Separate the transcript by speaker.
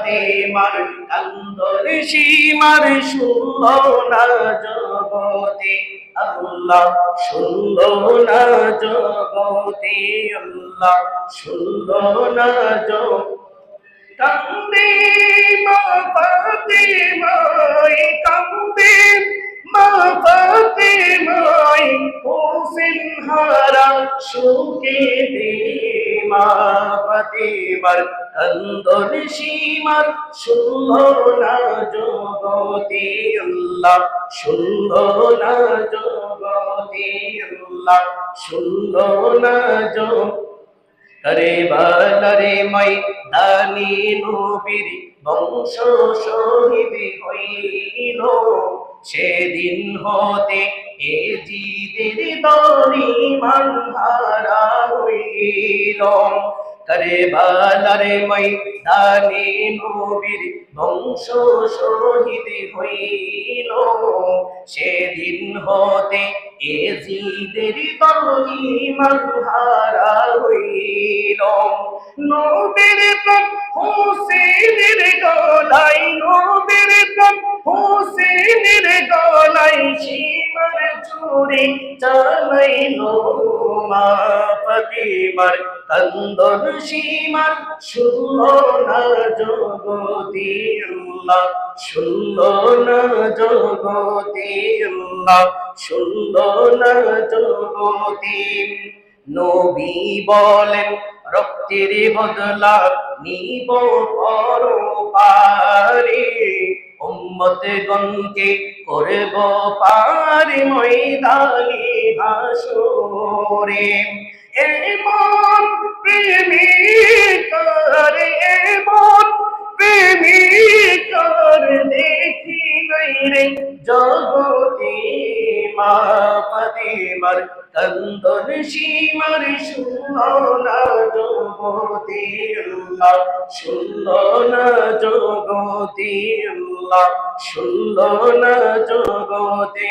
Speaker 1: ফাতেমার কান্দর সীমার শুনল না জগতে আল্লাহ শুনল না জগতে আল্লাহ শুনল না জগতে কান্দে মা ফাতেমায় কান্দে মা ফাতেমায় হোসেন হারা শোকে দে মা ফাতেমার কান্দর সীমার শুনল না জগতে আল্লাহ শুনল না জগতে আল্লাহ শুনল না জগতে করে বালরে ময়দানি নবীর বংশ শহীদ হইল সেদিন হতে এ জিদের দরি মানহারা হইল করে বালরে ময়দানি নবীর বংশ শহীদ হইল সেদিন হতে এ জিদের দরি মানহারা হইল নবীর প্রাণ হোসেনের গলায় নবীর প্রাণ হোসেনের গলায় সীমার চুরি চালাইল মা ফাতেমার কান্দর সীমার শুনল না জগতে আল্লাহ শুনল না জগতে আল্লাহ শুনল না জগতে নবী বলেন রক্তের বদলা নিব পরপারে উম্মত গণকে করব পারে ময়দানে হাসরে এমন প্রেমিকার এমন প্রেমিকার দেখি নাই রে জগতে মা ফাতেমার কান্দর সীমার শুনল না জগতে আল্লাহ শুনল না জগতে আল্লাহ শুনল না জগতে